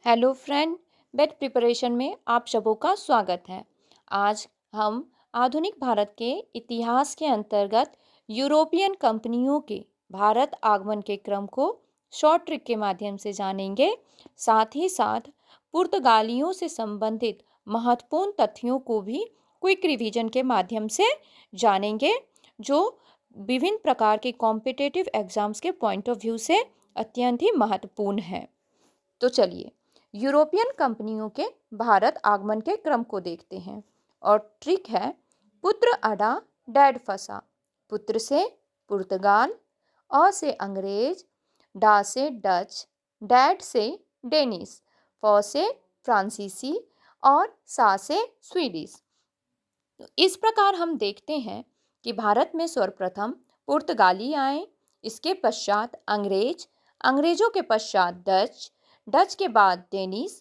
Hello friend, bed preparation में आप सबों का स्वागत है। आज हम आधुनिक भारत के इतिहास के अंतर्गत यूरोपियन कंपनियों के भारत आगमन के क्रम को शॉर्ट ट्रिक के माध्यम से जानेंगे। साथ ही साथ पुर्तगालियों से संबंधित महत्वपूर्ण तथ्यों को भी क्विक रिवीजन के माध्यम से जानेंगे, जो विभिन्न प्रकार के कॉम्पिटिटिव एग्जाम्स के पॉइंट ऑफ व्यू से अत्यंत ही महत्वपूर्ण है। तो चलिए यूरोपियन कंपनियों के भारत आगमन के क्रम को देखते हैं। और ट्रिक है, पुत्र अडा डैड फंसा। पुत्र से पुर्तगाल, अ से अंग्रेज, डा से डच, डैड से डेनिस, फ से फ्रांसीसी और सा से स्वीडिश। तो इस प्रकार हम देखते हैं कि भारत में सर्वप्रथम पुर्तगाली आए, इसके पश्चात अंग्रेज, अंग्रेजों के पश्चात डच, डच के बाद डेनिस,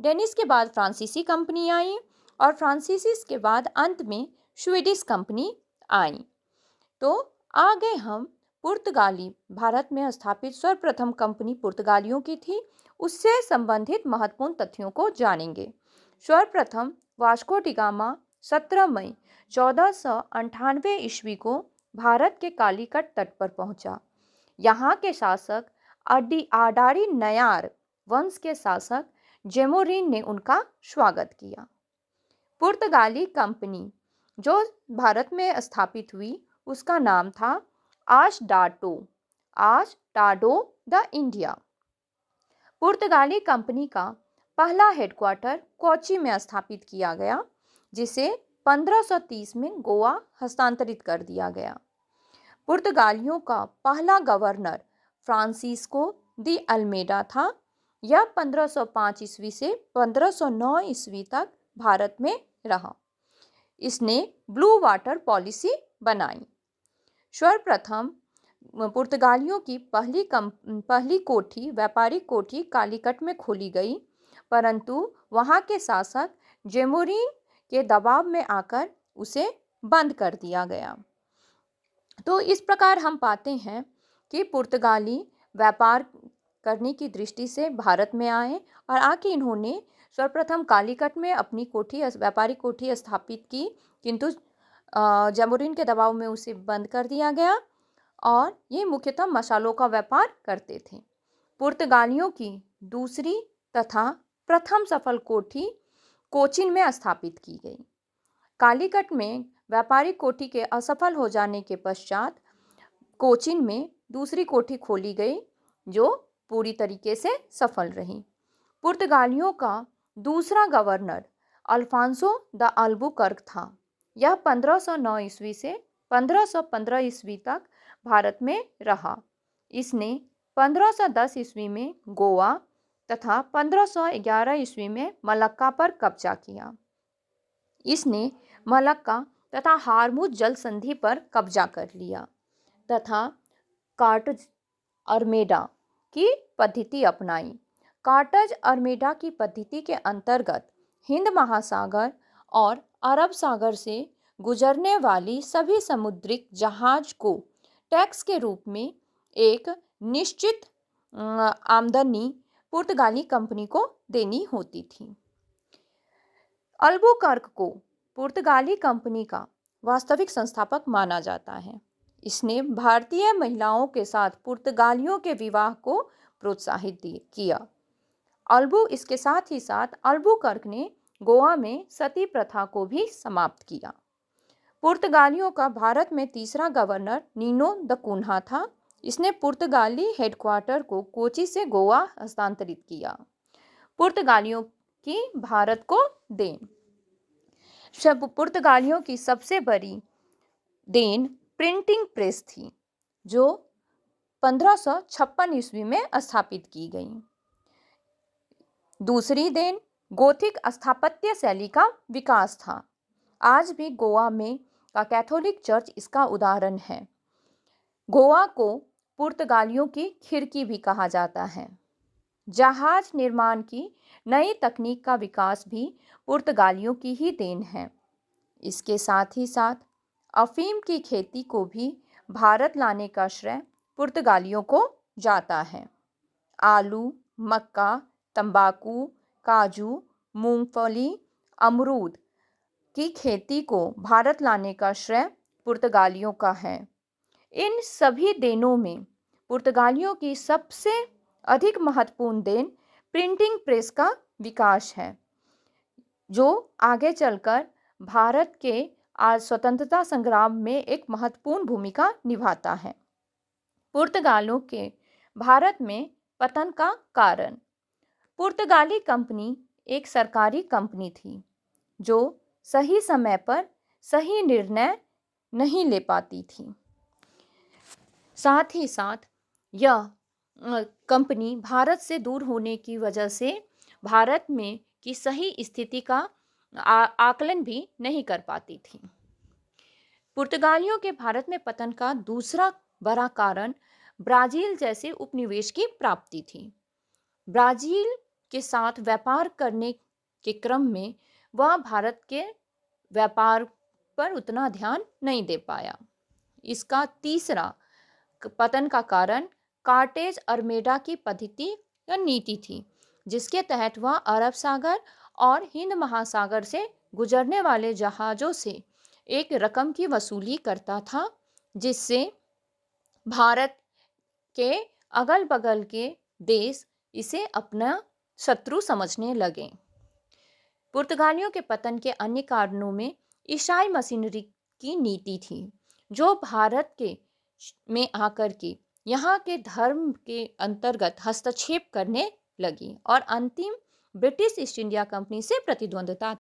डेनिस के बाद फ्रांसीसी कंपनी आई और फ्रांसीसी के बाद अंत में स्वीडिश कंपनी आई। तो आगे हम पुर्तगाली भारत में स्थापित सर्वप्रथम कंपनी पुर्तगालियों की थी, उससे संबंधित महत्वपूर्ण तथ्यों को जानेंगे। सर्वप्रथम वास्को डी गामा 17 मई 1498 ईस्वी को भारत के कालीकट तट पर पहुंचा। यहाँ के शासक आडारी नयार वंश के शासक जेमोरिन ने उनका स्वागत किया। पुर्तगाली कंपनी जो भारत में स्थापित हुई उसका नाम था आशडाडो द इंडिया। पुर्तगाली कंपनी का पहला हेडक्वार्टर कोच्चि में स्थापित किया गया, जिसे 1530 में गोवा हस्तांतरित कर दिया गया। पुर्तगालियों का पहला गवर्नर फ्रांसिस्को दी अल्मेडा था। यह 1505 ईस्वी से 1509 ईस्वी तक भारत में रहा। इसने ब्लू वाटर पॉलिसी बनाई। सर्वप्रथम पुर्तगालियों की पहली कोठी, व्यापारिक कोठी कालीकट में खोली गई, परंतु वहां के शासक जेमोरिन के दबाव में आकर उसे बंद कर दिया गया। तो इस प्रकार हम पाते हैं कि पुर्तगाली व्यापार करने की दृष्टि से भारत में आए और आके इन्होंने सर्वप्रथम कालीकट में अपनी कोठी, व्यापारिक कोठी स्थापित की, किंतु जेमोरिन के दबाव में उसे बंद कर दिया गया और ये मुख्यतः मसालों का व्यापार करते थे। पुर्तगालियों की दूसरी तथा प्रथम सफल कोठी कोचिन में स्थापित की गई। कालीकट में व्यापारिक कोठी के असफल हो जाने के पश्चात कोचिन में दूसरी कोठी खोली गई, जो पूरी तरीके से सफल रही। पुर्तगालियों का दूसरा गवर्नर अल्फांसो द अल्बुकर्क था। यह 1509 ईस्वी से 1515 ईस्वी तक भारत में रहा। इसने 1510 ईस्वी में गोवा तथा 1511 ईस्वी में मलक्का पर कब्जा किया। इसने मलक्का तथा हारमुज जल संधि पर कब्जा कर लिया तथा कार्टज अरमेडा की पद्धति अपनाई। कार्टज अरमेडा की पद्धति के अंतर्गत हिंद महासागर और अरब सागर से गुजरने वाली सभी समुद्रिक जहाज को टैक्स के रूप में एक निश्चित आमदनी पुर्तगाली कंपनी को देनी होती थी। अल्बुकर्क को पुर्तगाली कंपनी का वास्तविक संस्थापक माना जाता है। इसने भारतीय महिलाओं के साथ पुर्तगालियों के विवाह को प्रोत्साहित किया। इसके साथ ही साथ अल्बुकर्क ने गोवा में सती प्रथा को भी समाप्त किया। पुर्तगालियों का भारत में तीसरा गवर्नर नीनो द कुन्हा था। इसने पुर्तगाली हेडक्वार्टर को कोची से गोवा हस्तांतरित किया। पुर्तगालियों की भारत को देन। पुर्तगालियों की सबसे बड़ी देन प्रिंटिंग प्रेस थी, जो 1556 ईस्वी में स्थापित की गई। दूसरी देन गोथिक स्थापत्य शैली का विकास था। आज भी गोवा में का कैथोलिक चर्च इसका उदाहरण है। गोवा को पुर्तगालियों की खिड़की भी कहा जाता है। जहाज निर्माण की नई तकनीक का विकास भी पुर्तगालियों की ही देन है। इसके साथ ही साथ अफीम की खेती को भी भारत लाने का श्रेय पुर्तगालियों को जाता है। आलू, मक्का, तंबाकू, काजू, मूंगफली, अमरूद की खेती को भारत लाने का श्रेय पुर्तगालियों का है। इन सभी देनों में पुर्तगालियों की सबसे अधिक महत्वपूर्ण देन प्रिंटिंग प्रेस का विकास है, जो आगे चलकर भारत के आज स्वतंत्रता संग्राम में एक महत्वपूर्ण भूमिका निभाता है। पुर्तगालों के भारत में पतन का कारण। पुर्तगाली कंपनी एक सरकारी कंपनी थी जो सही समय पर सही निर्णय नहीं ले पाती थी। साथ ही साथ यह कंपनी भारत से दूर होने की वजह से भारत में की सही स्थिति का आकलन भी नहीं कर पाती थी। पुर्तगालियों के भारत में पतन का दूसरा बड़ा कारण ब्राज़ील जैसे उपनिवेश की प्राप्ति थी। ब्राज़ील के साथ व्यापार करने के क्रम में वह भारत के व्यापार पर उतना ध्यान नहीं दे पाया। इसका तीसरा पतन का कारण कार्टेज अरमेडा की पद्धति या नीति थी, जिसके तहत वह अरब सागर और हिंद महासागर से गुजरने वाले जहाज़ों से एक रकम की वसूली करता था, जिससे भारत के अगल बगल के देश इसे अपना शत्रु समझने लगे। पुर्तगालियों के पतन के अन्य कारणों में ईसाई मशीनरी की नीति थी, जो भारत के में आकर के यहाँ के धर्म के अंतर्गत हस्तक्षेप करने लगी, और अंतिम ब्रिटिश ईस्ट इंडिया कंपनी से प्रतिद्वंद्विता